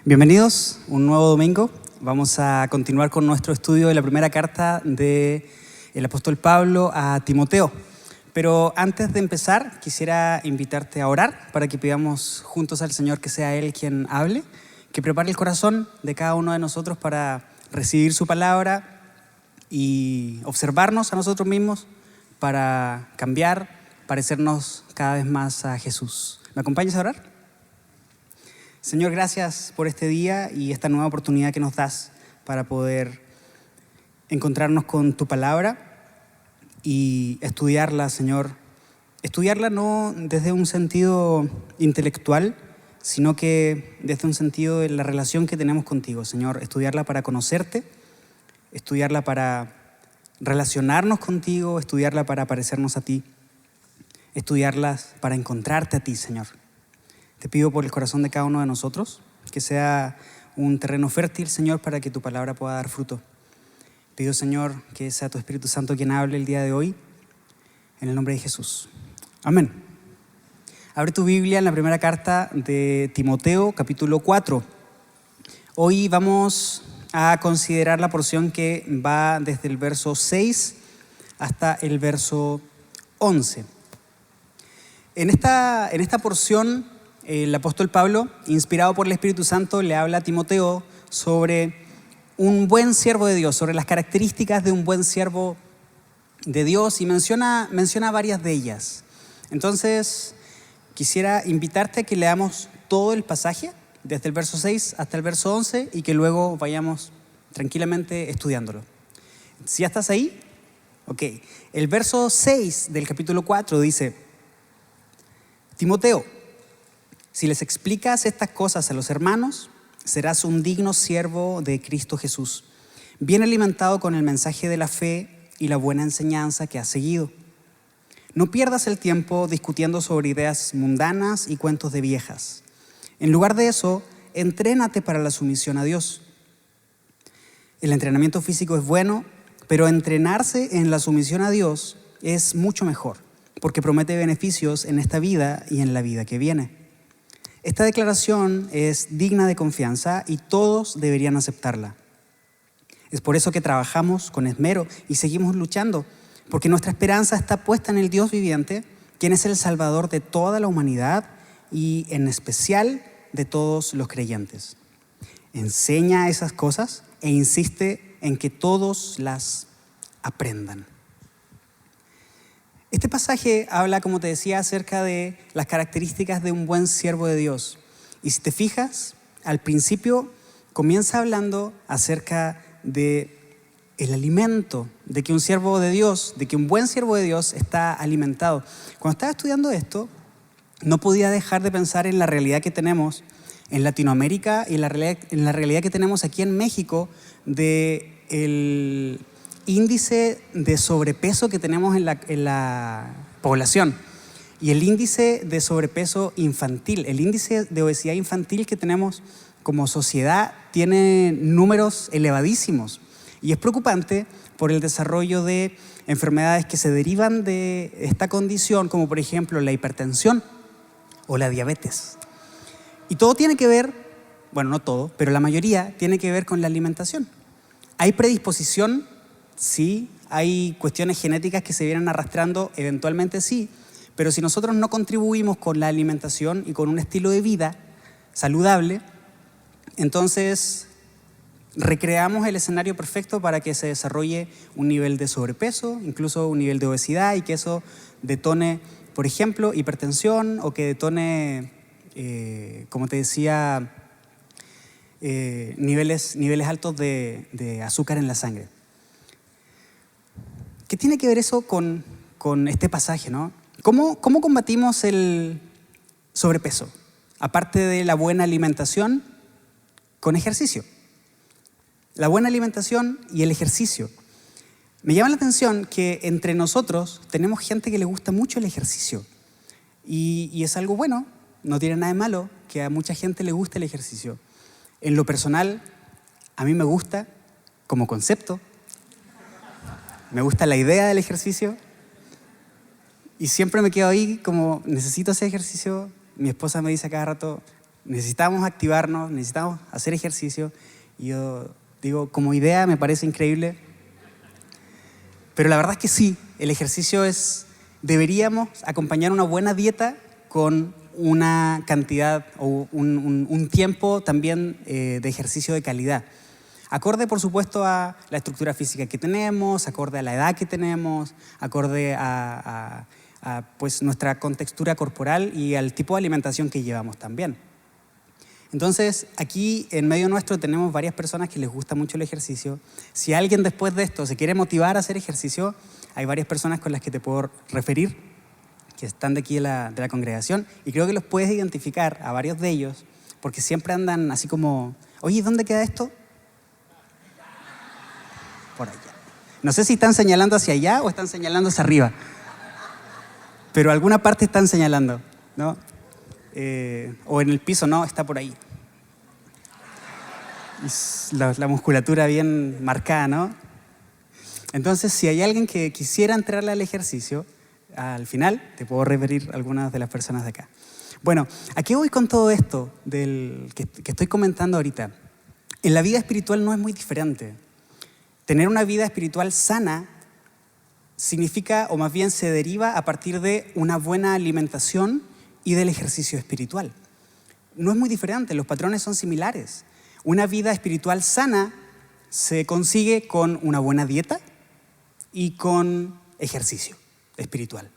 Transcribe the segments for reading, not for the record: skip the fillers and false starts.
Bienvenidos, un nuevo domingo. Vamos a continuar con nuestro estudio de la primera carta del apóstol Pablo a Timoteo. Pero antes de empezar, quisiera invitarte a orar para que pidamos juntos al Señor que sea Él quien hable, que prepare el corazón de cada uno de nosotros para recibir su palabra y observarnos a nosotros mismos para cambiar, parecernos cada vez más a Jesús. ¿Me acompañas a orar? Señor, gracias por este día y esta nueva oportunidad que nos das para poder encontrarnos con tu palabra y estudiarla, Señor. Estudiarla no desde un sentido intelectual, sino que desde un sentido de la relación que tenemos contigo, Señor. Estudiarla para conocerte, estudiarla para relacionarnos contigo, estudiarla para parecernos a ti, estudiarla para encontrarte a ti, Señor. Te pido por el corazón de cada uno de nosotros que sea un terreno fértil, Señor, para que tu palabra pueda dar fruto. Pido, Señor, que sea tu Espíritu Santo quien hable el día de hoy, en el nombre de Jesús. Amén. Abre tu Biblia en la primera carta de Timoteo, capítulo 4. Hoy vamos a considerar la porción que va desde el verso 6 hasta el verso 11. En esta porción, el apóstol Pablo, inspirado por el Espíritu Santo, le habla a Timoteo sobre un buen siervo de Dios, sobre las características de un buen siervo de Dios y menciona varias de ellas. Entonces, quisiera invitarte a que leamos todo el pasaje, desde el verso 6 hasta el verso 11, y que luego vayamos tranquilamente estudiándolo. ¿Si ya estás ahí? Ok. El verso 6 del capítulo 4 dice: Timoteo, si les explicas estas cosas a los hermanos, serás un digno siervo de Cristo Jesús, bien alimentado con el mensaje de la fe y la buena enseñanza que has seguido. No pierdas el tiempo discutiendo sobre ideas mundanas y cuentos de viejas. En lugar de eso, entrénate para la sumisión a Dios. El entrenamiento físico es bueno, pero entrenarse en la sumisión a Dios es mucho mejor, porque promete beneficios en esta vida y en la vida que viene. Esta declaración es digna de confianza y todos deberían aceptarla. Es por eso que trabajamos con esmero y seguimos luchando, porque nuestra esperanza está puesta en el Dios viviente, quien es el Salvador de toda la humanidad y en especial de todos los creyentes. Enseña esas cosas e insiste en que todos las aprendan. Este pasaje habla, como te decía, acerca de las características de un buen siervo de Dios. Y si te fijas, al principio comienza hablando acerca de el alimento, de que un siervo de Dios, de que un buen siervo de Dios está alimentado. Cuando estaba estudiando esto, no podía dejar de pensar en la realidad que tenemos en Latinoamérica y en la realidad que tenemos aquí en México del índice de sobrepeso que tenemos en la población y el índice de sobrepeso infantil, el índice de obesidad infantil que tenemos como sociedad tiene números elevadísimos y es preocupante por el desarrollo de enfermedades que se derivan de esta condición, como por ejemplo la hipertensión o la diabetes. Y todo tiene que ver, bueno, no todo, pero la mayoría tiene que ver con la alimentación. Hay predisposición. Sí, hay cuestiones genéticas que se vienen arrastrando, eventualmente sí, pero si nosotros no contribuimos con la alimentación y con un estilo de vida saludable, entonces recreamos el escenario perfecto para que se desarrolle un nivel de sobrepeso, incluso un nivel de obesidad, y que eso detone, por ejemplo, hipertensión o que detone, como te decía, niveles altos de azúcar en la sangre. ¿Qué tiene que ver eso con este pasaje, no? ¿Cómo combatimos el sobrepeso? Aparte de la buena alimentación, con ejercicio. La buena alimentación y el ejercicio. Me llama la atención que entre nosotros tenemos gente que le gusta mucho el ejercicio. Y es algo bueno, no tiene nada de malo que a mucha gente le guste el ejercicio. En lo personal, a mí me gusta como concepto. Me gusta la idea del ejercicio y siempre me quedo ahí como necesito hacer ejercicio. Mi esposa me dice a cada rato, necesitamos activarnos, necesitamos hacer ejercicio. Y yo digo, como idea me parece increíble, pero la verdad es que sí, el ejercicio deberíamos acompañar una buena dieta con una cantidad o un tiempo también de ejercicio de calidad. Acorde, por supuesto, a la estructura física que tenemos, acorde a la edad que tenemos, acorde a pues, nuestra contextura corporal y al tipo de alimentación que llevamos también. Entonces, aquí en medio nuestro tenemos varias personas que les gusta mucho el ejercicio. Si alguien después de esto se quiere motivar a hacer ejercicio, hay varias personas con las que te puedo referir, que están de aquí de la congregación, y creo que los puedes identificar a varios de ellos, porque siempre andan así como, oye, ¿dónde queda esto? Por allá. No sé si están señalando hacia allá o están señalando hacia arriba, pero alguna parte están señalando, ¿no? O en el piso, no, está por ahí. La musculatura bien marcada, ¿no? Entonces, si hay alguien que quisiera entrarle al ejercicio, al final te puedo referir a algunas de las personas de acá. Bueno, ¿a qué voy con todo esto que estoy comentando ahorita? En la vida espiritual no es muy diferente. Tener una vida espiritual sana significa, o más bien se deriva a partir de una buena alimentación y del ejercicio espiritual. No es muy diferente, los patrones son similares. Una vida espiritual sana se consigue con una buena dieta y con ejercicio espiritual.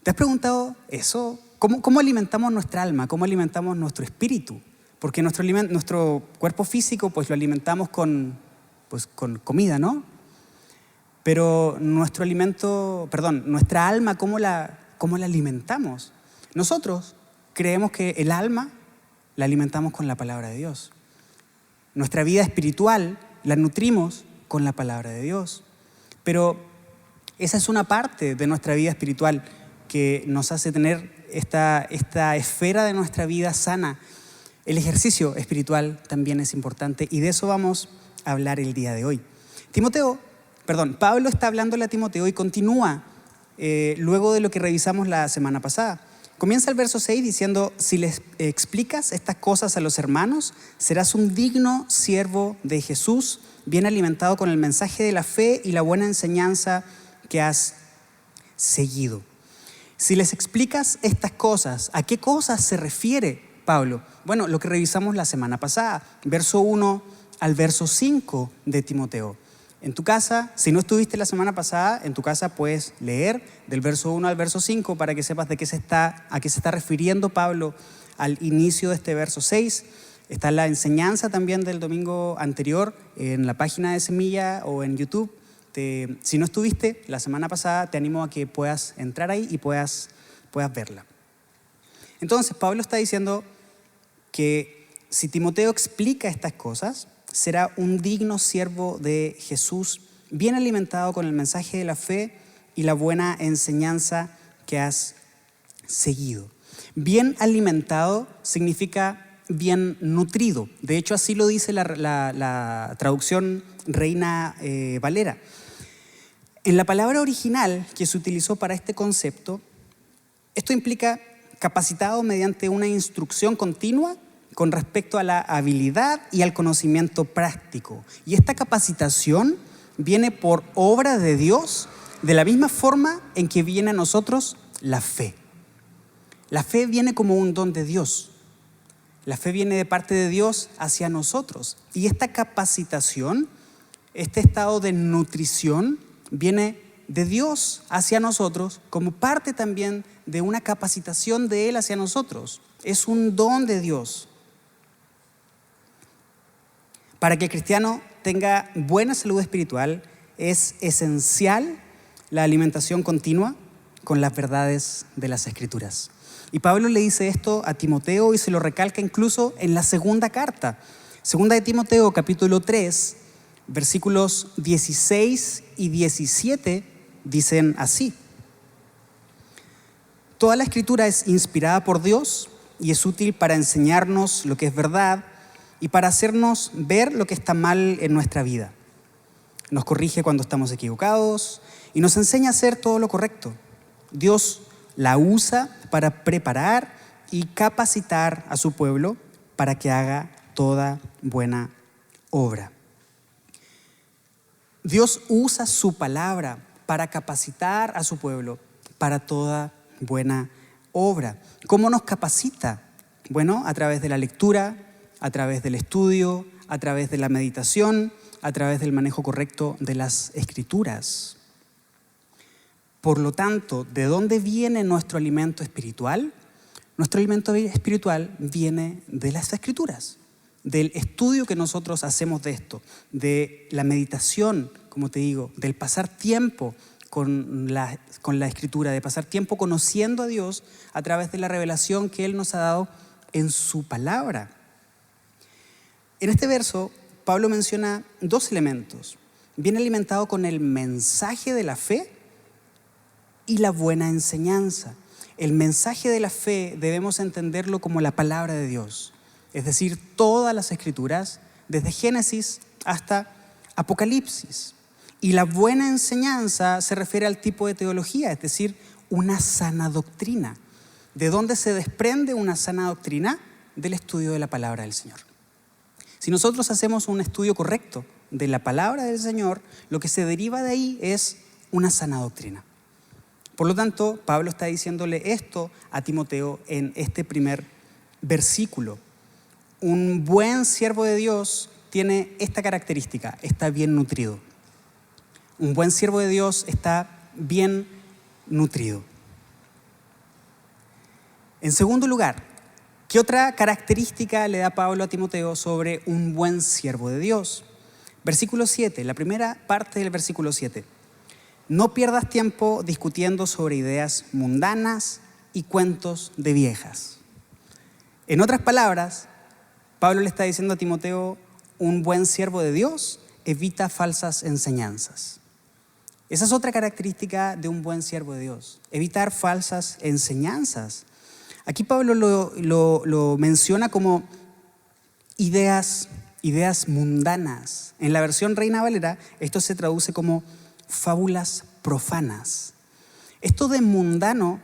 ¿Te has preguntado eso? ¿Cómo alimentamos nuestra alma? ¿Cómo alimentamos nuestro espíritu? Porque nuestro cuerpo físico pues lo alimentamos con comida, ¿no? Pero nuestra alma, ¿cómo la alimentamos? Nosotros creemos que el alma la alimentamos con la palabra de Dios. Nuestra vida espiritual la nutrimos con la palabra de Dios. Pero esa es una parte de nuestra vida espiritual que nos hace tener esta esfera de nuestra vida sana. El ejercicio espiritual también es importante y de eso vamos a hablar el día de hoy. Pablo está hablándole a Timoteo y continúa luego de lo que revisamos la semana pasada. Comienza el verso 6 diciendo, si les explicas estas cosas a los hermanos, serás un digno siervo de Jesús, bien alimentado con el mensaje de la fe y la buena enseñanza que has seguido. Si les explicas estas cosas, ¿a qué cosas se refiere Pablo? Bueno, lo que revisamos la semana pasada, verso 1 al verso 5 de Timoteo. En tu casa, si no estuviste la semana pasada, en tu casa puedes leer del verso 1 al verso 5 para que sepas a qué se está refiriendo Pablo al inicio de este verso 6. Está la enseñanza también del domingo anterior en la página de Semilla o en YouTube. Si no estuviste la semana pasada, te animo a que puedas entrar ahí y puedas verla. Entonces, Pablo está diciendo que si Timoteo explica estas cosas, será un digno siervo de Jesús, bien alimentado con el mensaje de la fe y la buena enseñanza que has seguido. Bien alimentado significa bien nutrido. De hecho, así lo dice la traducción Reina Valera. En la palabra original que se utilizó para este concepto, esto implica capacitado mediante una instrucción continua con respecto a la habilidad y al conocimiento práctico. Y esta capacitación viene por obra de Dios de la misma forma en que viene a nosotros la fe. La fe viene como un don de Dios. La fe viene de parte de Dios hacia nosotros. Y esta capacitación, este estado de nutrición, viene de Dios hacia nosotros como parte también de una capacitación de Él hacia nosotros. Es un don de Dios. Para que el cristiano tenga buena salud espiritual, es esencial la alimentación continua con las verdades de las Escrituras. Y Pablo le dice esto a Timoteo y se lo recalca incluso en la segunda carta. Segunda de Timoteo, capítulo 3, versículos 16 y 17 dicen así. Toda la Escritura es inspirada por Dios y es útil para enseñarnos lo que es verdad y para hacernos ver lo que está mal en nuestra vida. Nos corrige cuando estamos equivocados y nos enseña a hacer todo lo correcto. Dios la usa para preparar y capacitar a su pueblo para que haga toda buena obra. Dios usa su palabra para capacitar a su pueblo para toda buena obra. ¿Cómo nos capacita? Bueno, a través de la lectura, a través del estudio, a través de la meditación, a través del manejo correcto de las Escrituras. Por lo tanto, ¿de dónde viene nuestro alimento espiritual? Nuestro alimento espiritual viene de las Escrituras, del estudio que nosotros hacemos de esto, de la meditación, como te digo, del pasar tiempo con la Escritura, de pasar tiempo conociendo a Dios a través de la revelación que Él nos ha dado en su palabra. En este verso, Pablo menciona dos elementos. Viene alimentado con el mensaje de la fe y la buena enseñanza. El mensaje de la fe debemos entenderlo como la palabra de Dios, es decir, todas las Escrituras, desde Génesis hasta Apocalipsis. Y la buena enseñanza se refiere al tipo de teología, es decir, una sana doctrina. ¿De dónde se desprende una sana doctrina? Del estudio de la palabra del Señor. Si nosotros hacemos un estudio correcto de la palabra del Señor, lo que se deriva de ahí es una sana doctrina. Por lo tanto, Pablo está diciéndole esto a Timoteo en este primer versículo. Un buen siervo de Dios tiene esta característica: está bien nutrido. Un buen siervo de Dios está bien nutrido. En segundo lugar, ¿qué otra característica le da Pablo a Timoteo sobre un buen siervo de Dios? Versículo 7, la primera parte del versículo 7. No pierdas tiempo discutiendo sobre ideas mundanas y cuentos de viejas. En otras palabras, Pablo le está diciendo a Timoteo: un buen siervo de Dios evita falsas enseñanzas. Esa es otra característica de un buen siervo de Dios, evitar falsas enseñanzas. Aquí Pablo lo menciona como ideas mundanas. En la versión Reina Valera, esto se traduce como fábulas profanas. Esto de mundano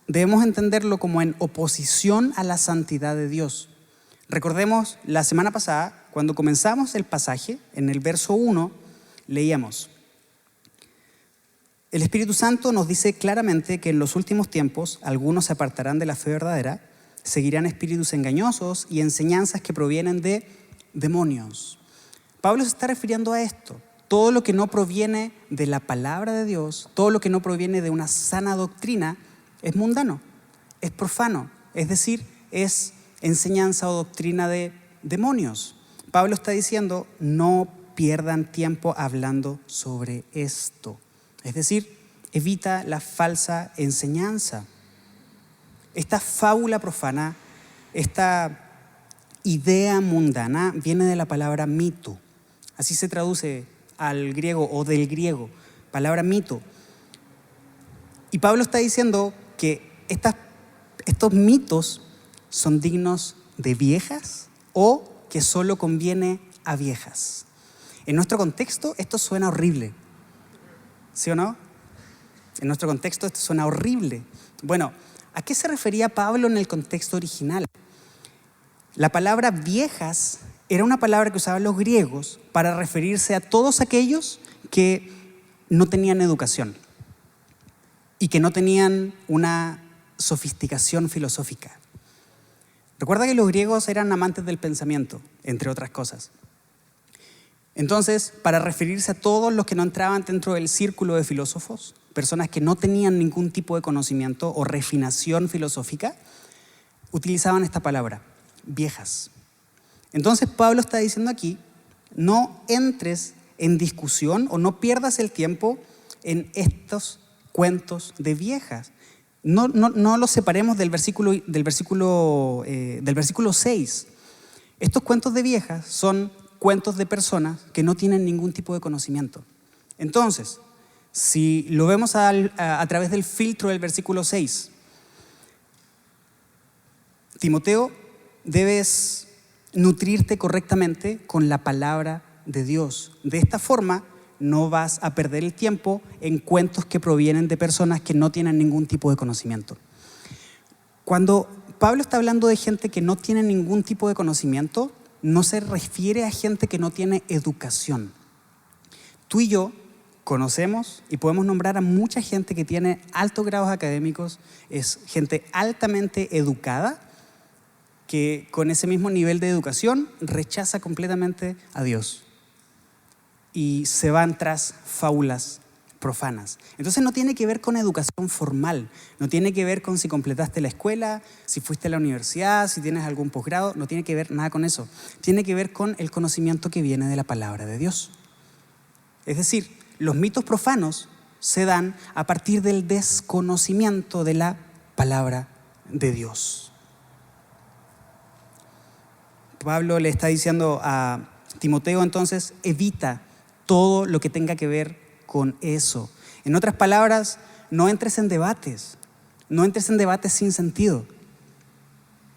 debemos entenderlo como en oposición a la santidad de Dios. Recordemos la semana pasada, cuando comenzamos el pasaje, en el verso 1, leíamos: el Espíritu Santo nos dice claramente que en los últimos tiempos algunos se apartarán de la fe verdadera, seguirán espíritus engañosos y enseñanzas que provienen de demonios. Pablo se está refiriendo a esto. Todo lo que no proviene de la palabra de Dios, todo lo que no proviene de una sana doctrina, es mundano, es profano, es decir, es enseñanza o doctrina de demonios. Pablo está diciendo: no pierdan tiempo hablando sobre esto. Es decir, evita la falsa enseñanza. Esta fábula profana, esta idea mundana, viene de la palabra mito. Así se traduce al griego o del griego, palabra mito. Y Pablo está diciendo que estos mitos son dignos de viejas o que solo conviene a viejas. En nuestro contexto esto suena horrible, ¿sí o no? En nuestro contexto esto suena horrible. Bueno, ¿a qué se refería Pablo en el contexto original? La palabra viejas era una palabra que usaban los griegos para referirse a todos aquellos que no tenían educación y que no tenían una sofisticación filosófica. Recuerda que los griegos eran amantes del pensamiento, entre otras cosas. Entonces, para referirse a todos los que no entraban dentro del círculo de filósofos, personas que no tenían ningún tipo de conocimiento o refinación filosófica, utilizaban esta palabra: viejas. Entonces Pablo está diciendo aquí: no entres en discusión o no pierdas el tiempo en estos cuentos de viejas. No los separemos del versículo 6. Estos cuentos de viejas son cuentos de personas que no tienen ningún tipo de conocimiento. Entonces, si lo vemos a través del filtro del versículo 6, Timoteo, debes nutrirte correctamente con la palabra de Dios. De esta forma no vas a perder el tiempo en cuentos que provienen de personas que no tienen ningún tipo de conocimiento. Cuando Pablo está hablando de gente que no tiene ningún tipo de conocimiento, no se refiere a gente que no tiene educación. Tú y yo conocemos y podemos nombrar a mucha gente que tiene altos grados académicos, es gente altamente educada, que con ese mismo nivel de educación rechaza completamente a Dios y se van tras fábulas profanas. Entonces no tiene que ver con educación formal, no tiene que ver con si completaste la escuela, si fuiste a la universidad, si tienes algún posgrado, no tiene que ver nada con eso. Tiene que ver con el conocimiento que viene de la palabra de Dios. Es decir, los mitos profanos se dan a partir del desconocimiento de la palabra de Dios. Pablo le está diciendo a Timoteo entonces, evita todo lo que tenga que ver con eso. En otras palabras, no entres en debates sin sentido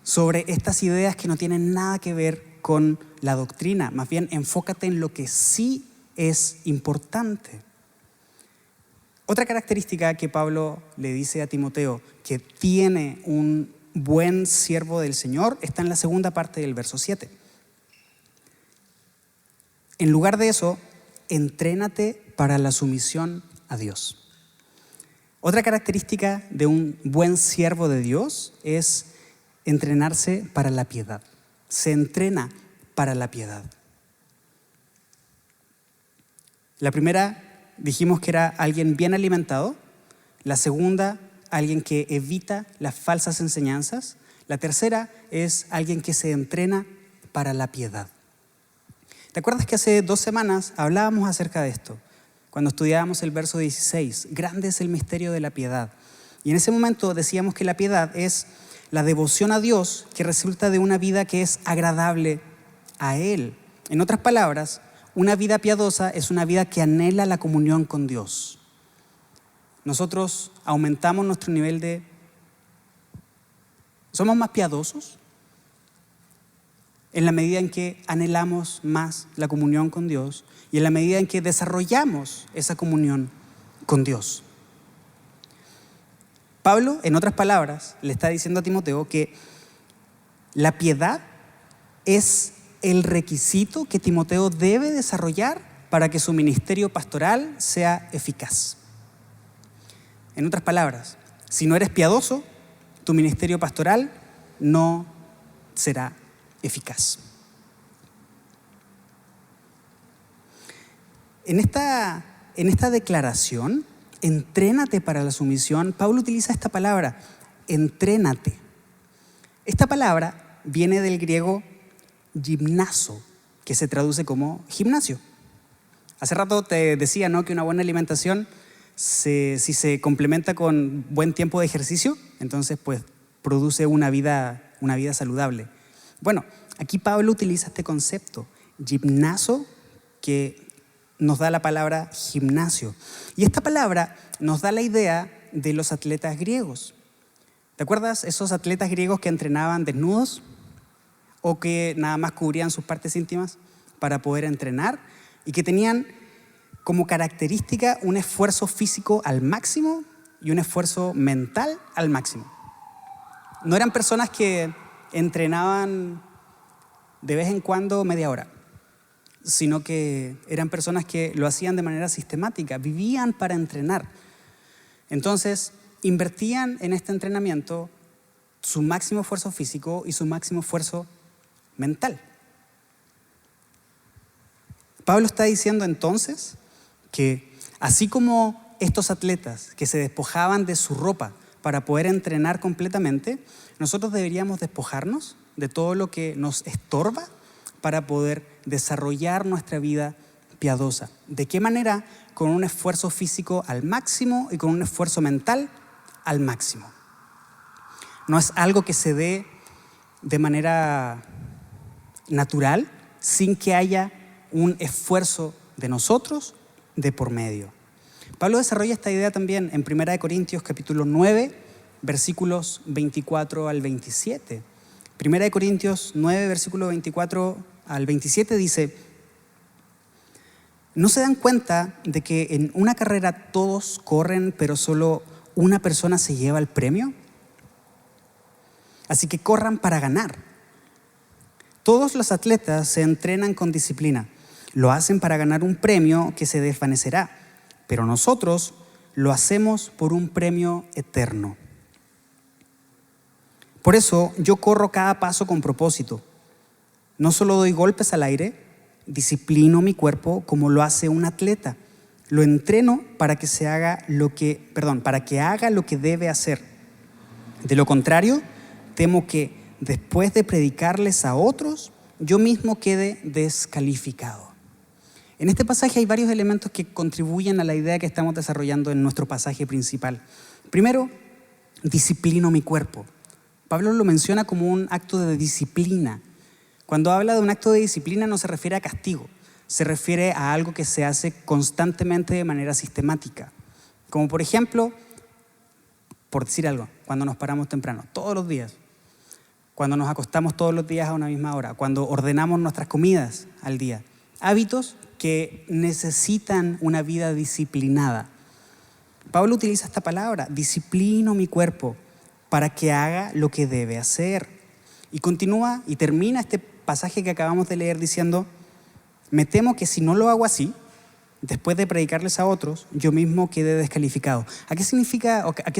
sobre estas ideas que no tienen nada que ver con la doctrina. Más bien, enfócate en lo que sí es importante. Otra característica que Pablo le dice a Timoteo que tiene un buen siervo del Señor está en la segunda parte del verso 7. En lugar de eso, entrénate para la sumisión a Dios. Otra característica de un buen siervo de Dios es entrenarse para la piedad. Se entrena para la piedad. La primera dijimos que era alguien bien alimentado. La segunda, alguien que evita las falsas enseñanzas. La tercera es alguien que se entrena para la piedad. ¿Te acuerdas que hace 2 semanas hablábamos acerca de esto? Cuando estudiábamos el verso 16, grande es el misterio de la piedad. Y en ese momento decíamos que la piedad es la devoción a Dios que resulta de una vida que es agradable a Él. En otras palabras, una vida piadosa es una vida que anhela la comunión con Dios. Nosotros aumentamos nuestro nivel de... ¿Somos más piadosos? En la medida en que anhelamos más la comunión con Dios y en la medida en que desarrollamos esa comunión con Dios. Pablo, en otras palabras, le está diciendo a Timoteo que la piedad es el requisito que Timoteo debe desarrollar para que su ministerio pastoral sea eficaz. En otras palabras, si no eres piadoso, tu ministerio pastoral no será eficaz. En esta declaración, entrénate para la sumisión, Pablo utiliza esta palabra, entrénate. Esta palabra viene del griego gimnazo, que se traduce como gimnasio. Hace rato te decía, ¿no?, que una buena alimentación, si se complementa con buen tiempo de ejercicio, entonces pues produce una vida saludable. Bueno, aquí Pablo utiliza este concepto, gimnazo, que nos da la palabra gimnasio. Y esta palabra nos da la idea de los atletas griegos. ¿Te acuerdas esos atletas griegos que entrenaban desnudos o que nada más cubrían sus partes íntimas para poder entrenar y que tenían como característica un esfuerzo físico al máximo y un esfuerzo mental al máximo? No eran personas que entrenaban de vez en cuando media hora, sino que eran personas que lo hacían de manera sistemática, vivían para entrenar. Entonces, invertían en este entrenamiento su máximo esfuerzo físico y su máximo esfuerzo mental. Pablo está diciendo entonces que así como estos atletas que se despojaban de su ropa para poder entrenar completamente, nosotros deberíamos despojarnos de todo lo que nos estorba para poder desarrollar nuestra vida piadosa. ¿De qué manera? Con un esfuerzo físico al máximo y con un esfuerzo mental al máximo. No es algo que se dé de manera natural sin que haya un esfuerzo de nosotros de por medio. Pablo desarrolla esta idea también en 1 Corintios capítulo 9, versículos 24 al 27. 1 Corintios 9, versículo 24 al 27 dice: ¿no se dan cuenta de que en una carrera todos corren, pero solo una persona se lleva el premio? Así que corran para ganar. Todos los atletas se entrenan con disciplina. Lo hacen para ganar un premio que se desvanecerá, pero nosotros lo hacemos por un premio eterno. Por eso yo corro cada paso con propósito. No solo doy golpes al aire, disciplino mi cuerpo como lo hace un atleta. Lo entreno para que haga lo que debe hacer. De lo contrario, temo que después de predicarles a otros, yo mismo quede descalificado. En este pasaje hay varios elementos que contribuyen a la idea que estamos desarrollando en nuestro pasaje principal. Primero, disciplino mi cuerpo. Pablo lo menciona como un acto de disciplina. Cuando habla de un acto de disciplina no se refiere a castigo, se refiere a algo que se hace constantemente de manera sistemática. Como por ejemplo, por decir algo, cuando nos paramos temprano, todos los días. Cuando nos acostamos todos los días a una misma hora. Cuando ordenamos nuestras comidas al día. Hábitos que necesitan una vida disciplinada. Pablo utiliza esta palabra, disciplino mi cuerpo para que haga lo que debe hacer. Y continúa y termina este pasaje que acabamos de leer diciendo, me temo que si no lo hago así, después de predicarles a otros, yo mismo quede descalificado. ¿A qué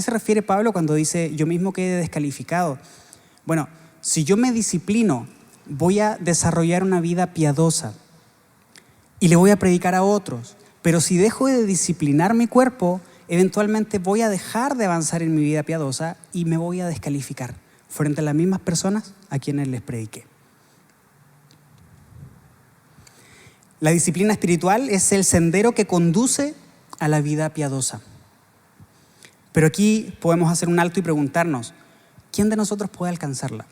se refiere Pablo cuando dice yo mismo quede descalificado? Bueno, si yo me disciplino, voy a desarrollar una vida piadosa y le voy a predicar a otros. Pero si dejo de disciplinar mi cuerpo, eventualmente voy a dejar de avanzar en mi vida piadosa y me voy a descalificar frente a las mismas personas a quienes les prediqué. La disciplina espiritual es el sendero que conduce a la vida piadosa. Pero aquí podemos hacer un alto y preguntarnos, ¿quién de nosotros puede alcanzarla?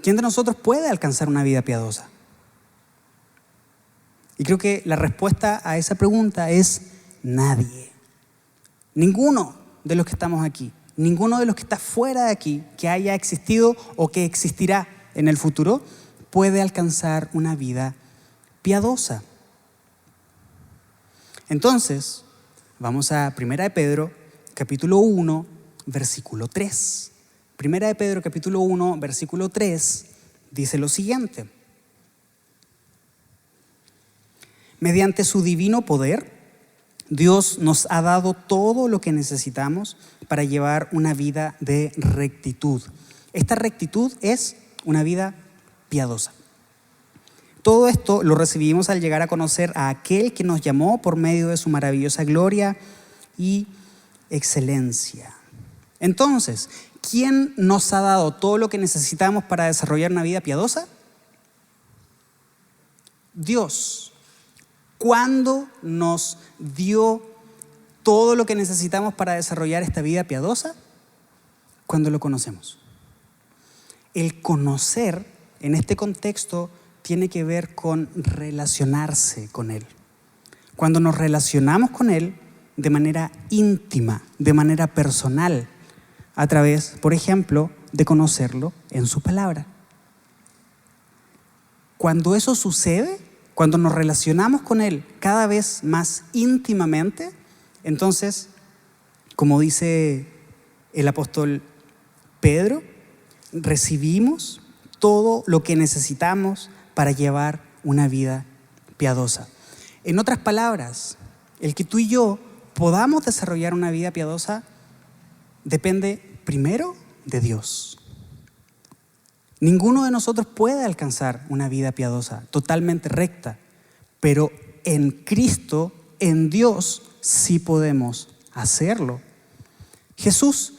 ¿Quién de nosotros puede alcanzar una vida piadosa? Y creo que la respuesta a esa pregunta es nadie. Ninguno de los que estamos aquí, ninguno de los que está fuera de aquí, que haya existido o que existirá en el futuro, puede alcanzar una vida piadosa. Entonces, vamos a 1 de Pedro, capítulo 1, versículo 3. 1 de Pedro, capítulo 1, versículo 3, dice lo siguiente. Mediante su divino poder, Dios nos ha dado todo lo que necesitamos para llevar una vida de rectitud. Esta rectitud es una vida piadosa. Todo esto lo recibimos al llegar a conocer a aquel que nos llamó por medio de su maravillosa gloria y excelencia. Entonces, ¿quién nos ha dado todo lo que necesitamos para desarrollar una vida piadosa? Dios. ¿Cuándo nos dio todo lo que necesitamos para desarrollar esta vida piadosa? Cuando lo conocemos. El conocer en este contexto tiene que ver con relacionarse con Él. Cuando nos relacionamos con Él de manera íntima, de manera personal, a través, por ejemplo, de conocerlo en su palabra. Cuando eso sucede, cuando nos relacionamos con Él cada vez más íntimamente, entonces, como dice el apóstol Pedro, recibimos todo lo que necesitamos para llevar una vida piadosa. En otras palabras, el que tú y yo podamos desarrollar una vida piadosa depende primero de Dios. Ninguno de nosotros puede alcanzar una vida piadosa, totalmente recta, pero en Cristo, en Dios, sí podemos hacerlo. Jesús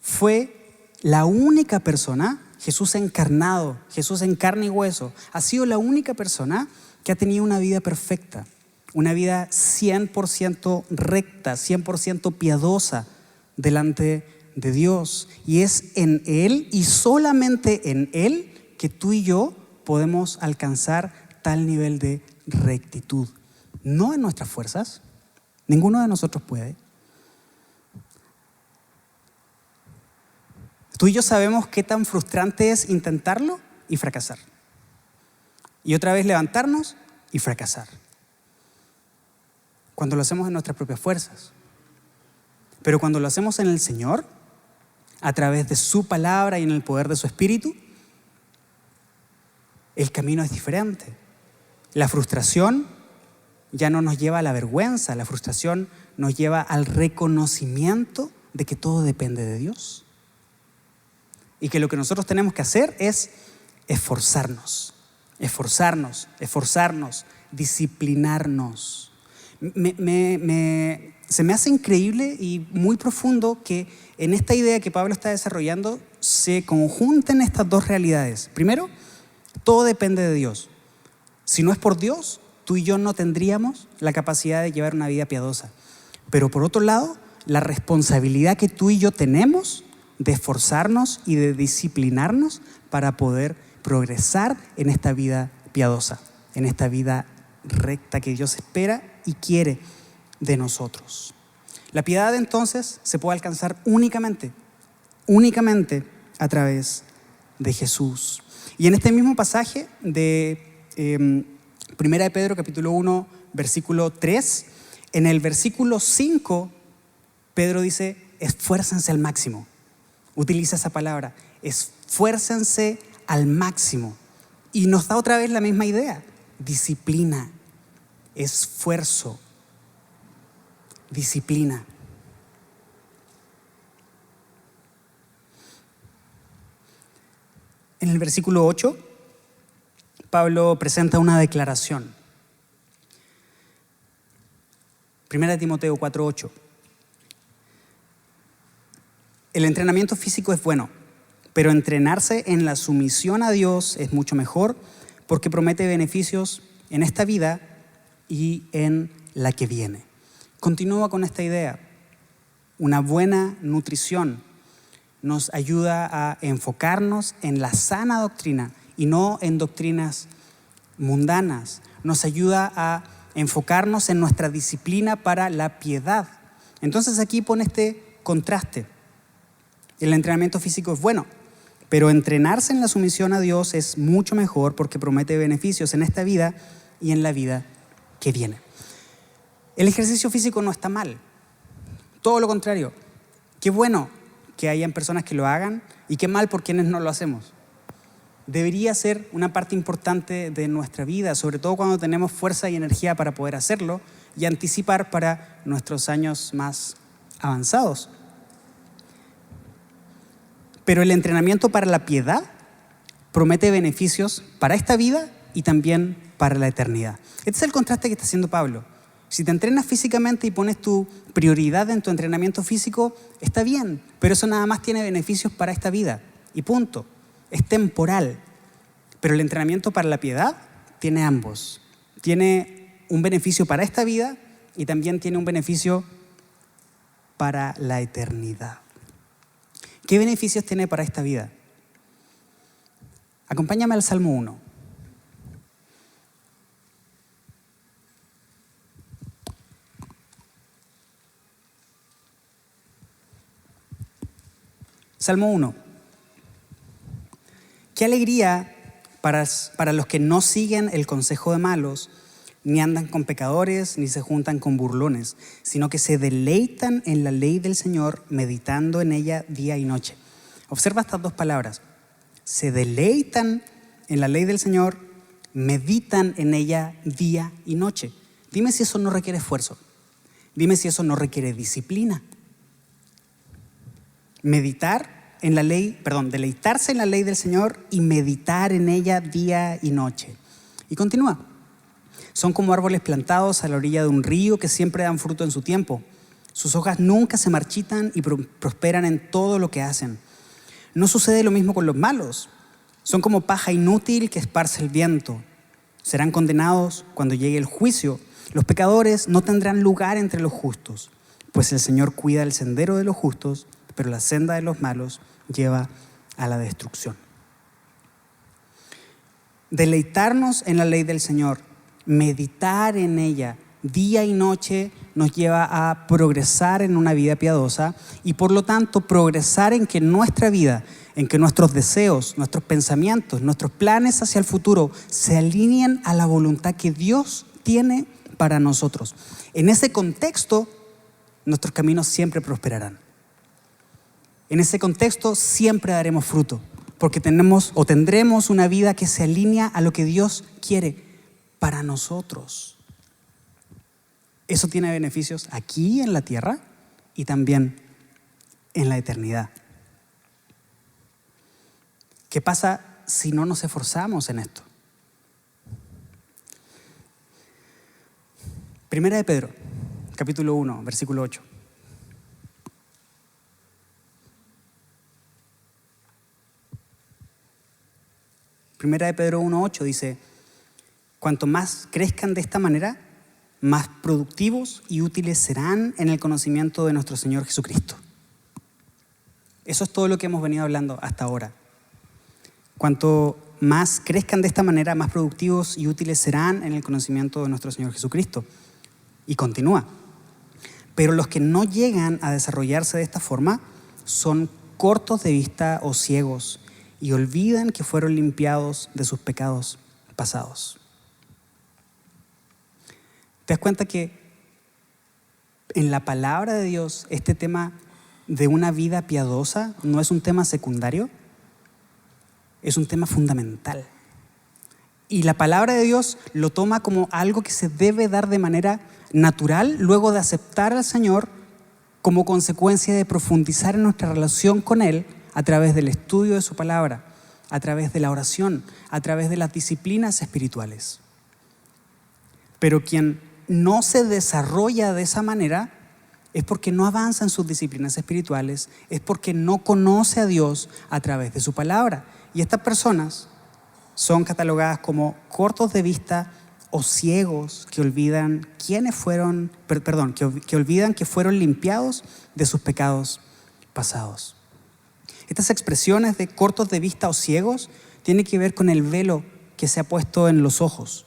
fue la única persona, Jesús encarnado, Jesús en carne y hueso, ha sido la única persona que ha tenido una vida perfecta, una vida 100% recta, 100% piadosa delante de Dios. Y es en Él y solamente en Él que tú y yo podemos alcanzar tal nivel de rectitud. No en nuestras fuerzas, ninguno de nosotros puede. Tú y yo sabemos qué tan frustrante es intentarlo y fracasar. Y otra vez levantarnos y fracasar. Cuando lo hacemos en nuestras propias fuerzas. Pero cuando lo hacemos en el Señor, a través de su palabra y en el poder de su espíritu, el camino es diferente. La frustración ya no nos lleva a la vergüenza, la frustración nos lleva al reconocimiento de que todo depende de Dios. Y que lo que nosotros tenemos que hacer es esforzarnos, disciplinarnos. Se me hace increíble y muy profundo que en esta idea que Pablo está desarrollando se conjunten estas dos realidades. Primero, todo depende de Dios. Si no es por Dios, tú y yo no tendríamos la capacidad de llevar una vida piadosa. Pero por otro lado, la responsabilidad que tú y yo tenemos de esforzarnos y de disciplinarnos para poder progresar en esta vida piadosa, en esta vida recta que Dios espera y quiere de nosotros. La piedad entonces se puede alcanzar únicamente a través de Jesús. Y en este mismo pasaje de Primera de Pedro capítulo 1 versículo 3, en el versículo 5 Pedro dice: esfuércense al máximo. Utiliza esa palabra, esfuércense al máximo. Y nos da otra vez la misma idea: disciplina, esfuerzo, disciplina. En el versículo 8, Pablo presenta una declaración. Primera de Timoteo 4:8. El entrenamiento físico es bueno, pero entrenarse en la sumisión a Dios es mucho mejor, porque promete beneficios en esta vida y en la que viene. Continúa con esta idea. Una buena nutrición nos ayuda a enfocarnos en la sana doctrina y no en doctrinas mundanas. Nos ayuda a enfocarnos en nuestra disciplina para la piedad. Entonces aquí pone este contraste. El entrenamiento físico es bueno, pero entrenarse en la sumisión a Dios es mucho mejor, porque promete beneficios en esta vida y en la vida que viene. El ejercicio físico no está mal, todo lo contrario. Qué bueno que hayan personas que lo hagan y qué mal por quienes no lo hacemos. Debería ser una parte importante de nuestra vida, sobre todo cuando tenemos fuerza y energía para poder hacerlo y anticipar para nuestros años más avanzados. Pero el entrenamiento para la piedad promete beneficios para esta vida y también para la eternidad. Este es el contraste que está haciendo Pablo. Si te entrenas físicamente y pones tu prioridad en tu entrenamiento físico, está bien, pero eso nada más tiene beneficios para esta vida y punto. Es temporal. Pero el entrenamiento para la piedad tiene ambos. Tiene un beneficio para esta vida y también tiene un beneficio para la eternidad. ¿Qué beneficios tiene para esta vida? Acompáñame al Salmo 1. Salmo 1. Qué alegría para los que no siguen el consejo de malos, ni andan con pecadores, ni se juntan con burlones, sino que se deleitan en la ley del Señor, meditando en ella día y noche. Observa estas dos palabras. Se deleitan en la ley del Señor, meditan en ella día y noche. Dime si eso no requiere esfuerzo. Dime si eso no requiere disciplina. Deleitarse en la ley del Señor y meditar en ella día y noche. Y continúa. Son como árboles plantados a la orilla de un río que siempre dan fruto en su tiempo. Sus hojas nunca se marchitan y prosperan en todo lo que hacen. No sucede lo mismo con los malos. Son como paja inútil que esparce el viento. Serán condenados cuando llegue el juicio. Los pecadores no tendrán lugar entre los justos, pues el Señor cuida el sendero de los justos, pero la senda de los malos lleva a la destrucción. Deleitarnos en la ley del Señor, meditar en ella día y noche, nos lleva a progresar en una vida piadosa y por lo tanto progresar en que nuestra vida, en que nuestros deseos, nuestros pensamientos, nuestros planes hacia el futuro se alineen a la voluntad que Dios tiene para nosotros. En ese contexto, nuestros caminos siempre prosperarán. En ese contexto siempre daremos fruto, porque tenemos o tendremos una vida que se alinea a lo que Dios quiere para nosotros. Eso tiene beneficios aquí en la tierra y también en la eternidad. ¿Qué pasa si no nos esforzamos en esto? Primera de Pedro, capítulo 1, versículo 8. Primera de Pedro 1:8 dice: cuanto más crezcan de esta manera, más productivos y útiles serán en el conocimiento de nuestro Señor Jesucristo. Eso es todo lo que hemos venido hablando hasta ahora. Cuanto más crezcan de esta manera, más productivos y útiles serán en el conocimiento de nuestro Señor Jesucristo. Y continúa. Pero los que no llegan a desarrollarse de esta forma son cortos de vista o ciegos y olvidan que fueron limpiados de sus pecados pasados. ¿Te das cuenta que en la palabra de Dios este tema de una vida piadosa no es un tema secundario? Es un tema fundamental. Y la palabra de Dios lo toma como algo que se debe dar de manera natural luego de aceptar al Señor como consecuencia de profundizar en nuestra relación con Él a través del estudio de su palabra, a través de la oración, a través de las disciplinas espirituales. Pero quien no se desarrolla de esa manera es porque no avanza en sus disciplinas espirituales, es porque no conoce a Dios a través de su palabra. Y estas personas son catalogadas como cortos de vista o ciegos que olvidan que olvidan que fueron limpiados de sus pecados pasados. Estas expresiones de cortos de vista o ciegos tienen que ver con el velo que se ha puesto en los ojos.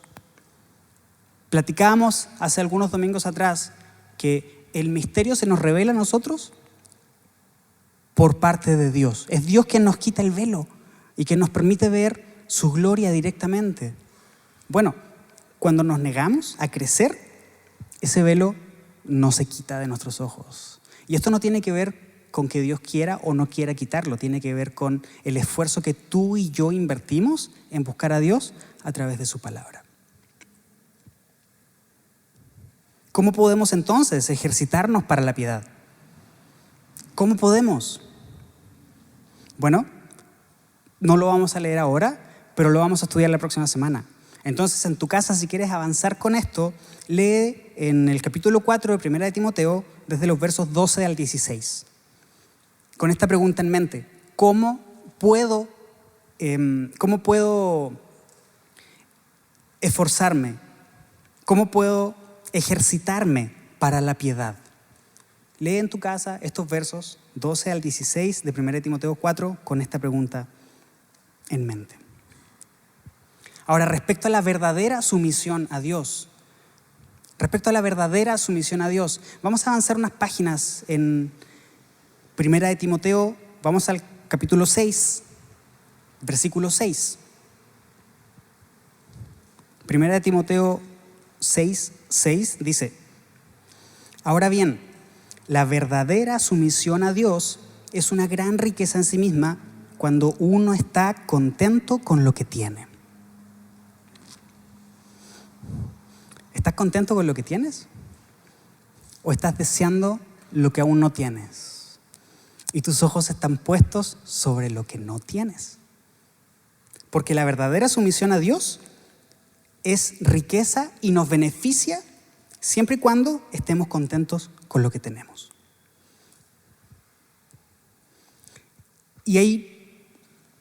Platicábamos hace algunos domingos atrás que el misterio se nos revela a nosotros por parte de Dios. Es Dios quien nos quita el velo y que nos permite ver su gloria directamente. Bueno, cuando nos negamos a crecer, ese velo no se quita de nuestros ojos. Y esto no tiene que ver con que Dios quiera o no quiera quitarlo, tiene que ver con el esfuerzo que tú y yo invertimos en buscar a Dios a través de su palabra. ¿Cómo podemos entonces ejercitarnos para la piedad? ¿Cómo podemos? Bueno, no lo vamos a leer ahora, pero lo vamos a estudiar la próxima semana. Entonces, en tu casa, si quieres avanzar con esto, lee en el capítulo 4 de Primera de Timoteo, desde los versos 12 al 16. Con esta pregunta en mente: ¿cómo puedo esforzarme? ¿Cómo puedo ejercitarme para la piedad? Lee en tu casa estos versos 12 al 16 de 1 Timoteo 4 con esta pregunta en mente. Ahora, respecto a la verdadera sumisión a Dios, vamos a avanzar unas páginas en 1 Timoteo, vamos al capítulo 6, versículo 6. 1 Timoteo 6:6 dice: ahora bien, la verdadera sumisión a Dios es una gran riqueza en sí misma cuando uno está contento con lo que tiene. ¿Estás contento con lo que tienes? ¿O estás deseando lo que aún no tienes? Y tus ojos están puestos sobre lo que no tienes. Porque la verdadera sumisión a Dios es riqueza y nos beneficia siempre y cuando estemos contentos con lo que tenemos. Y hay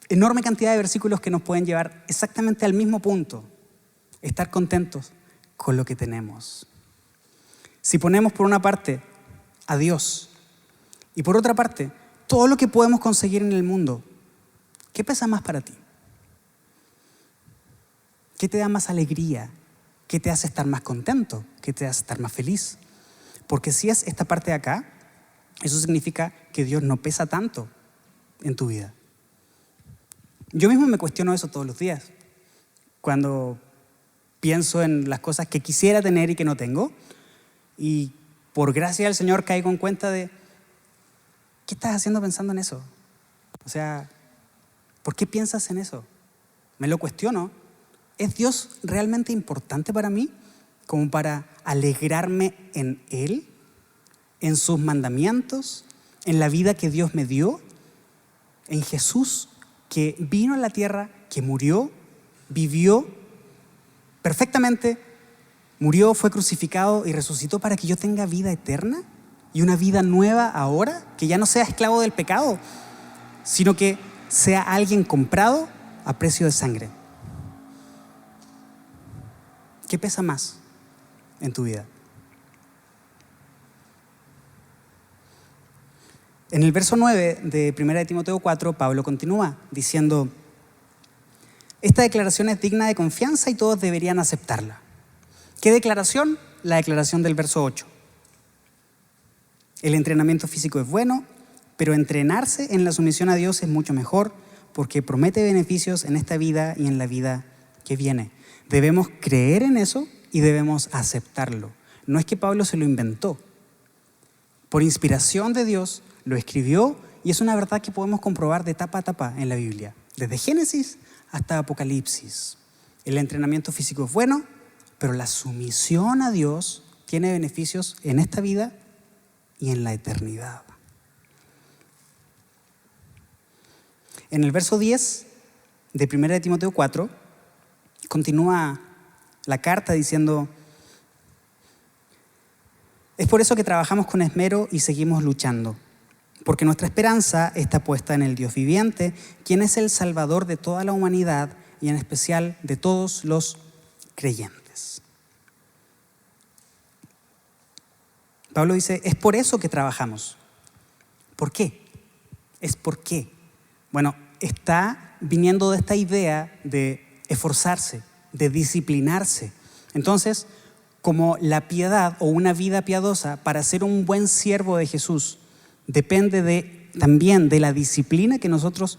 enorme cantidad de versículos que nos pueden llevar exactamente al mismo punto: estar contentos con lo que tenemos. Si ponemos por una parte a Dios y por otra parte todo lo que podemos conseguir en el mundo, ¿qué pesa más para ti? ¿Qué te da más alegría? ¿Qué te hace estar más contento? ¿Qué te hace estar más feliz? Porque si es esta parte de acá, eso significa que Dios no pesa tanto en tu vida. Yo mismo me cuestiono eso todos los días. Cuando pienso en las cosas que quisiera tener y que no tengo, y por gracia del Señor caigo en cuenta de ¿qué estás haciendo pensando en eso? O sea, ¿por qué piensas en eso? Me lo cuestiono. ¿Es Dios realmente importante para mí como para alegrarme en Él, en sus mandamientos, en la vida que Dios me dio, en Jesús que vino a la tierra, que murió, vivió perfectamente, murió, fue crucificado y resucitó para que yo tenga vida eterna y una vida nueva ahora, que ya no sea esclavo del pecado, sino que sea alguien comprado a precio de sangre? ¿Qué pesa más en tu vida? En el verso 9 de 1 Timoteo 4, Pablo continúa diciendo: esta declaración es digna de confianza y todos deberían aceptarla. ¿Qué declaración? La declaración del verso 8. El entrenamiento físico es bueno, pero entrenarse en la sumisión a Dios es mucho mejor porque promete beneficios en esta vida y en la vida que viene. Debemos creer en eso y debemos aceptarlo. No es que Pablo se lo inventó. Por inspiración de Dios lo escribió y es una verdad que podemos comprobar de tapa a tapa en la Biblia, desde Génesis hasta Apocalipsis. El entrenamiento físico es bueno, pero la sumisión a Dios tiene beneficios en esta vida y en la eternidad. En el verso 10 de 1 Timoteo 4 continúa la carta diciendo: es por eso que trabajamos con esmero y seguimos luchando, porque nuestra esperanza está puesta en el Dios viviente, quien es el Salvador de toda la humanidad y en especial de todos los creyentes. Pablo dice, es por eso que trabajamos. ¿Por qué? Es por qué. Bueno, está viniendo de esta idea de esforzarse, de disciplinarse. Entonces, como la piedad o una vida piadosa, para ser un buen siervo de Jesús, depende también de la disciplina que nosotros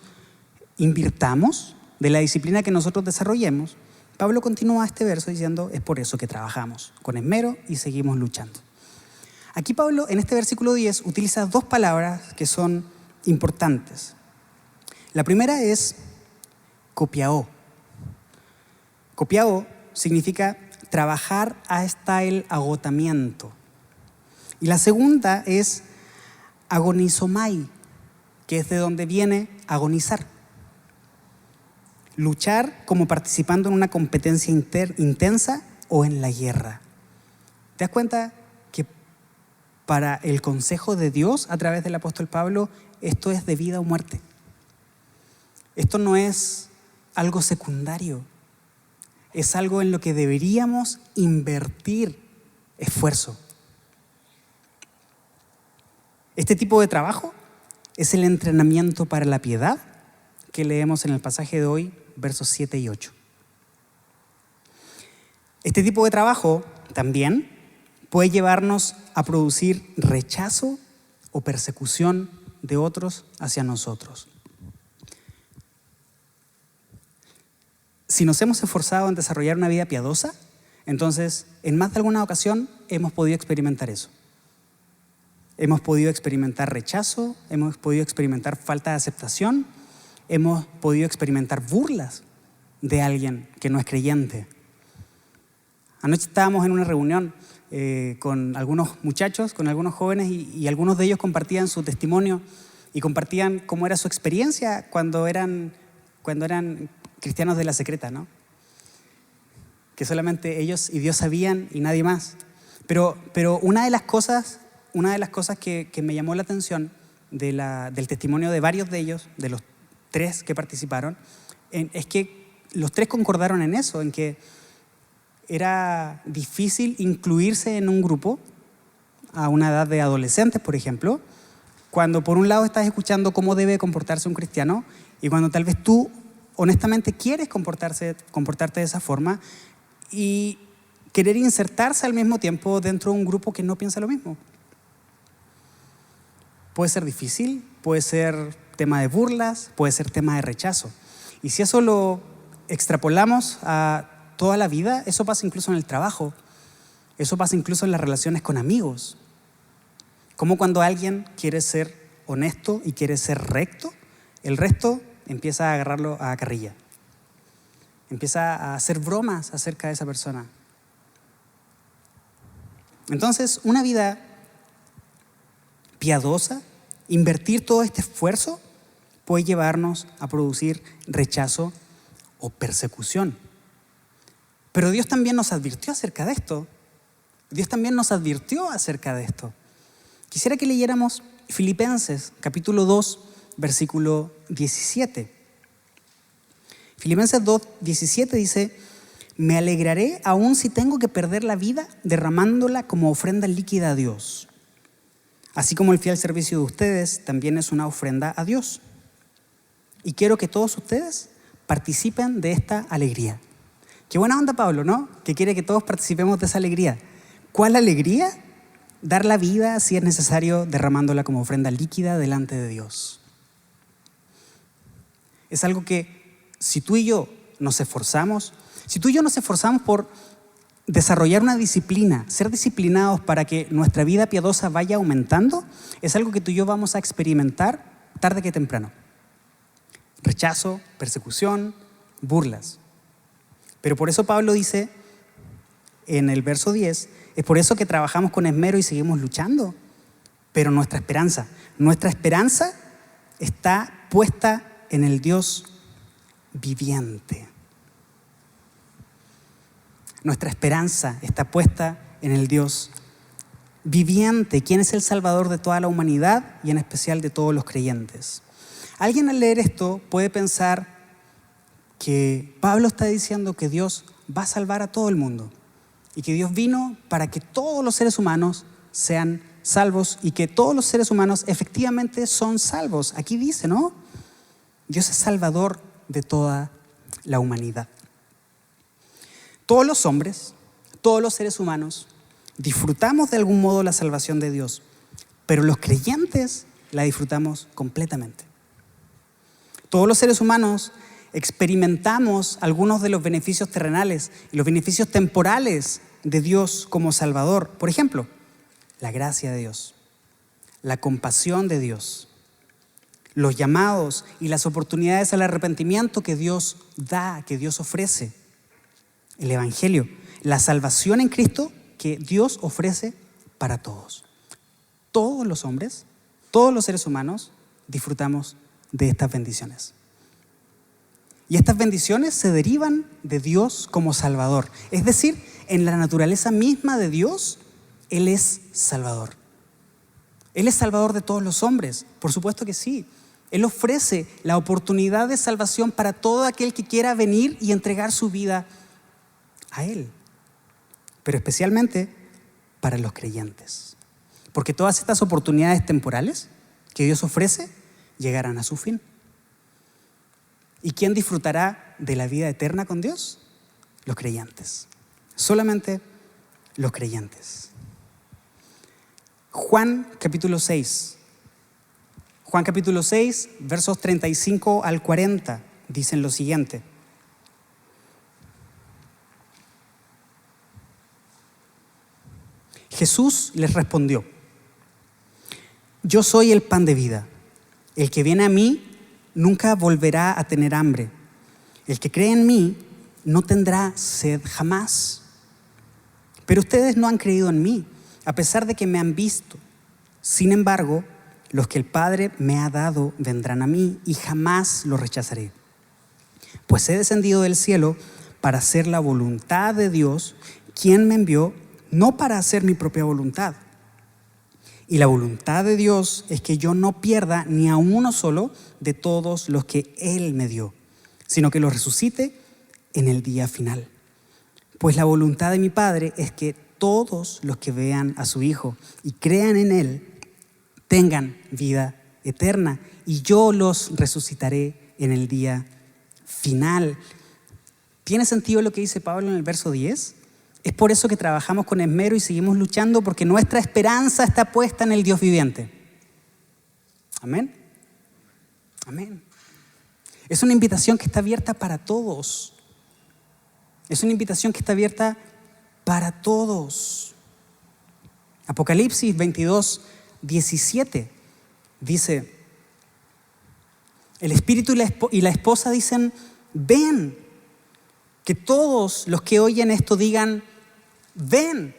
invirtamos, de la disciplina que nosotros desarrollemos. Pablo continúa este verso diciendo, es por eso que trabajamos con esmero y seguimos luchando. Aquí Pablo, en este versículo 10, utiliza dos palabras que son importantes. La primera es copiao. Copiao significa trabajar hasta el agotamiento. Y la segunda es agonizomai, que es de donde viene agonizar. Luchar como participando en una competencia intensa o en la guerra. ¿Te das cuenta que para el consejo de Dios a través del apóstol Pablo, esto es de vida o muerte? Esto no es algo secundario. Es algo en lo que deberíamos invertir esfuerzo. Este tipo de trabajo es el entrenamiento para la piedad que leemos en el pasaje de hoy, versos 7 y 8. Este tipo de trabajo también puede llevarnos a producir rechazo o persecución de otros hacia nosotros. Si nos hemos esforzado en desarrollar una vida piadosa, entonces en más de alguna ocasión hemos podido experimentar eso. Hemos podido experimentar rechazo, hemos podido experimentar falta de aceptación, hemos podido experimentar burlas de alguien que no es creyente. Anoche estábamos en una reunión con algunos muchachos, con algunos jóvenes y algunos de ellos compartían su testimonio y compartían cómo era su experiencia cuando eran cristianos de la secreta, ¿no? Que solamente ellos y Dios sabían y nadie más. Pero una de las cosas que me llamó la atención del testimonio de varios de ellos, de los 3 que participaron, es que los 3 concordaron en eso, en que era difícil incluirse en un grupo a una edad de adolescentes, por ejemplo, cuando por un lado estás escuchando cómo debe comportarse un cristiano y cuando tal vez tú honestamente quieres comportarte de esa forma y querer insertarse al mismo tiempo dentro de un grupo que no piensa lo mismo. Puede ser difícil, puede ser tema de burlas, puede ser tema de rechazo. Y si eso lo extrapolamos a toda la vida, eso pasa incluso en el trabajo, eso pasa incluso en las relaciones con amigos. Como cuando alguien quiere ser honesto y quiere ser recto, el resto empieza a agarrarlo a carrilla. Empieza a hacer bromas acerca de esa persona. Entonces, una vida piadosa, invertir todo este esfuerzo, puede llevarnos a producir rechazo o persecución. Pero Dios también nos advirtió acerca de esto. Quisiera que leyéramos Filipenses, capítulo 2, versículo 17. Filipenses 2, 17 dice: me alegraré aún si tengo que perder la vida derramándola como ofrenda líquida a Dios. Así como el fiel servicio de ustedes también es una ofrenda a Dios. Y quiero que todos ustedes participen de esta alegría. Qué buena onda Pablo, ¿no? Que quiere que todos participemos de esa alegría. ¿Cuál alegría? Dar la vida, si es necesario, derramándola como ofrenda líquida delante de Dios. Es algo que si tú y yo nos esforzamos por desarrollar una disciplina, ser disciplinados para que nuestra vida piadosa vaya aumentando, es algo que tú y yo vamos a experimentar tarde que temprano. Rechazo, persecución, burlas. Pero por eso Pablo dice en el verso 10, es por eso que trabajamos con esmero y seguimos luchando. Pero nuestra esperanza está puesta en el Dios viviente. Nuestra esperanza está puesta en el Dios viviente, quien es el Salvador de toda la humanidad y en especial de todos los creyentes. Alguien al leer esto puede pensar que Pablo está diciendo que Dios va a salvar a todo el mundo y que Dios vino para que todos los seres humanos sean salvos y que todos los seres humanos efectivamente son salvos. Aquí dice, ¿no? Dios es Salvador de toda la humanidad. Todos los hombres, todos los seres humanos disfrutamos de algún modo la salvación de Dios, pero los creyentes la disfrutamos completamente. Todos los seres humanos experimentamos algunos de los beneficios terrenales y los beneficios temporales de Dios como Salvador. Por ejemplo, la gracia de Dios, la compasión de Dios, los llamados y las oportunidades al arrepentimiento que Dios da, que Dios ofrece. El Evangelio, la salvación en Cristo que Dios ofrece para todos. Todos los hombres, todos los seres humanos disfrutamos de estas bendiciones. Y estas bendiciones se derivan de Dios como Salvador. Es decir, en la naturaleza misma de Dios, Él es Salvador. Él es Salvador de todos los hombres, por supuesto que sí. Él ofrece la oportunidad de salvación para todo aquel que quiera venir y entregar su vida a Él, pero especialmente para los creyentes, porque todas estas oportunidades temporales que Dios ofrece llegarán a su fin. ¿Y quién disfrutará de la vida eterna con Dios? Los creyentes, solamente los creyentes. Juan capítulo 6, versos 35 al 40 dicen lo siguiente: Jesús les respondió: yo soy el pan de vida. El que viene a mí nunca volverá a tener hambre. El que cree en mí no tendrá sed jamás. Pero ustedes no han creído en mí, a pesar de que me han visto. Sin embargo, los que el Padre me ha dado vendrán a mí y jamás los rechazaré. Pues he descendido del cielo para hacer la voluntad de Dios, quien me envió, no para hacer mi propia voluntad. Y la voluntad de Dios es que yo no pierda ni a uno solo de todos los que Él me dio, sino que los resucite en el día final. Pues la voluntad de mi Padre es que todos los que vean a su Hijo y crean en Él tengan vida eterna, y yo los resucitaré en el día final. ¿Tiene sentido lo que dice Pablo en el verso 10? Es por eso que trabajamos con esmero y seguimos luchando, porque nuestra esperanza está puesta en el Dios viviente. Amén. Amén. Es una invitación que está abierta para todos. Es una invitación que está abierta para todos. Apocalipsis 22, 17 Dice, el espíritu y la esposa dicen, ven. Que todos los que oyen esto digan, ven.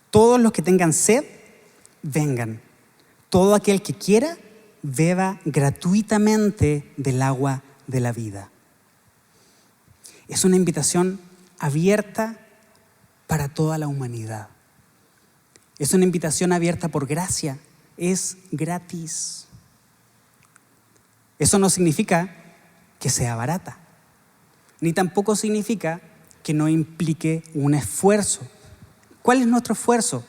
Todos los que tengan sed, vengan. Todo aquel que quiera, beba gratuitamente del agua de la vida. Es una invitación abierta para toda la humanidad. Es una invitación abierta por gracia. Es gratis. Eso no significa que sea barata, ni tampoco significa que no implique un esfuerzo. ¿Cuál es nuestro esfuerzo?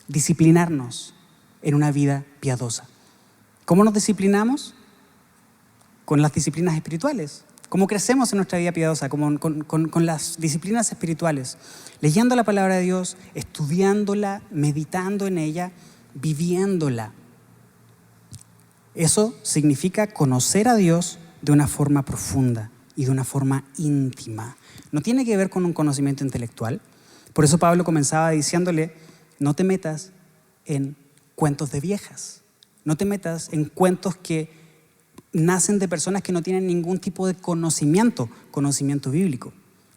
Disciplinarnos en una vida piadosa. ¿Cómo nos disciplinamos? Con las disciplinas espirituales. ¿Cómo crecemos en nuestra vida piadosa? Con las disciplinas espirituales. Leyendo la palabra de Dios, estudiándola, meditando en ella, viviéndola. Eso significa conocer a Dios de una forma profunda y de una forma íntima. No tiene que ver con un conocimiento intelectual. Por eso Pablo comenzaba diciéndole, no te metas en cuentos de viejas. No te metas en cuentos que nacen de personas que no tienen ningún tipo de conocimiento bíblico,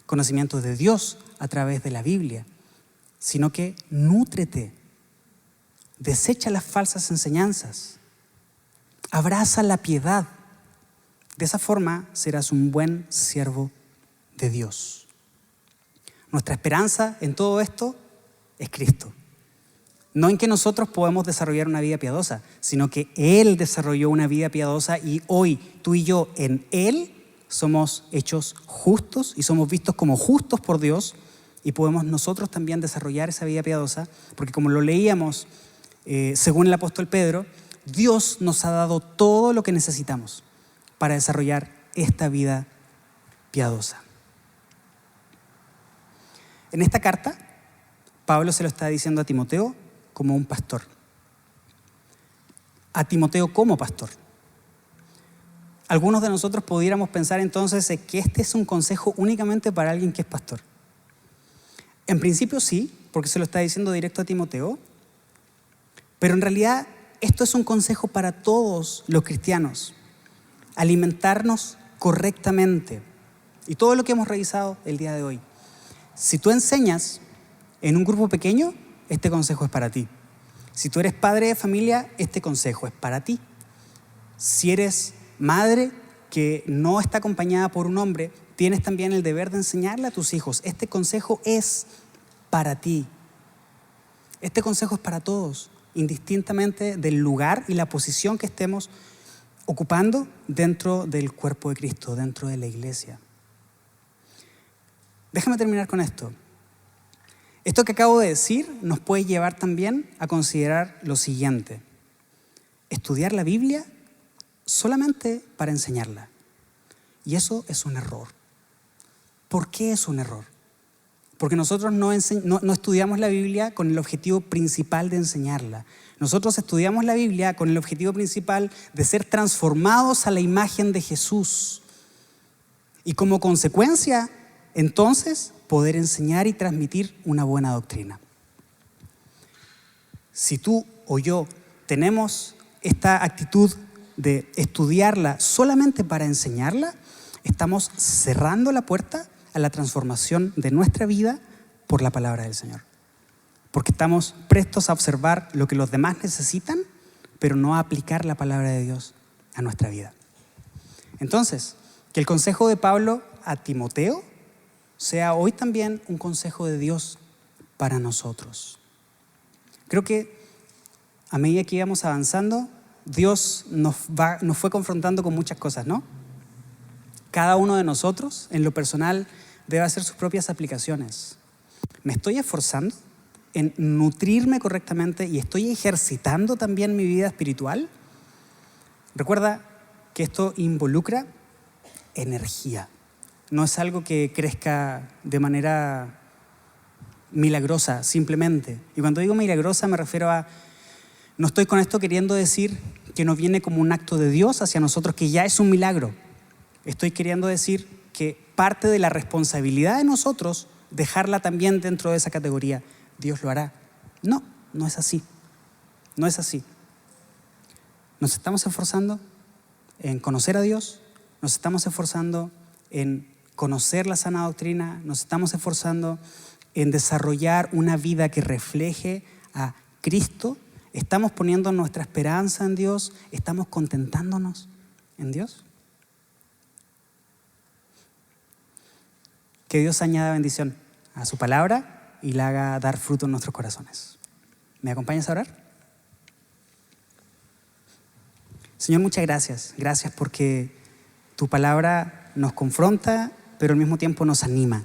conocimiento de Dios a través de la Biblia, sino que nútrete, desecha las falsas enseñanzas, abraza la piedad. De esa forma serás un buen siervo de Dios. Nuestra esperanza en todo esto es Cristo. No en que nosotros podemos desarrollar una vida piadosa, sino que Él desarrolló una vida piadosa y hoy tú y yo en Él somos hechos justos y somos vistos como justos por Dios y podemos nosotros también desarrollar esa vida piadosa porque como lo leíamos según el apóstol Pedro, Dios nos ha dado todo lo que necesitamos para desarrollar esta vida piadosa. En esta carta, Pablo se lo está diciendo a Timoteo como un pastor. A Timoteo como pastor. Algunos de nosotros pudiéramos pensar entonces que este es un consejo únicamente para alguien que es pastor. En principio sí, porque se lo está diciendo directo a Timoteo, pero en realidad esto es un consejo para todos los cristianos. Alimentarnos correctamente. Y todo lo que hemos revisado el día de hoy. Si tú enseñas en un grupo pequeño, este consejo es para ti. Si tú eres padre de familia, este consejo es para ti. Si eres madre que no está acompañada por un hombre, tienes también el deber de enseñarle a tus hijos. Este consejo es para ti. Este consejo es para todos, indistintamente del lugar y la posición que estemos ocupando dentro del cuerpo de Cristo, dentro de la iglesia. Déjame terminar con esto. Esto que acabo de decir nos puede llevar también a considerar lo siguiente. Estudiar la Biblia solamente para enseñarla. Y eso es un error. ¿Por qué es un error? Porque nosotros no estudiamos la Biblia con el objetivo principal de enseñarla. Nosotros estudiamos la Biblia con el objetivo principal de ser transformados a la imagen de Jesús. Y como consecuencia, entonces, poder enseñar y transmitir una buena doctrina. Si tú o yo tenemos esta actitud de estudiarla solamente para enseñarla, estamos cerrando la puerta a la transformación de nuestra vida por la palabra del Señor. Porque estamos prestos a observar lo que los demás necesitan, pero no a aplicar la palabra de Dios a nuestra vida. Entonces, que el consejo de Pablo a Timoteo sea hoy también un consejo de Dios para nosotros. Creo que a medida que íbamos avanzando, Dios nos fue confrontando con muchas cosas, ¿no? Cada uno de nosotros, en lo personal, debe hacer sus propias aplicaciones. ¿Me estoy esforzando en nutrirme correctamente y estoy ejercitando también mi vida espiritual? Recuerda que esto involucra energía. No es algo que crezca de manera milagrosa, simplemente. Y cuando digo milagrosa me refiero a, no estoy con esto queriendo decir que nos viene como un acto de Dios hacia nosotros, que ya es un milagro. Estoy queriendo decir que parte de la responsabilidad de nosotros, dejarla también dentro de esa categoría. Dios lo hará. No, no es así. No es así. ¿Nos estamos esforzando en conocer a Dios? ¿Nos estamos esforzando en conocer la sana doctrina? ¿Nos estamos esforzando en desarrollar una vida que refleje a Cristo? ¿Estamos poniendo nuestra esperanza en Dios? ¿Estamos contentándonos en Dios? Que Dios añada bendición a su palabra y la haga dar fruto en nuestros corazones. ¿Me acompañas a orar? Señor, muchas gracias. Gracias porque tu palabra nos confronta, pero al mismo tiempo nos anima.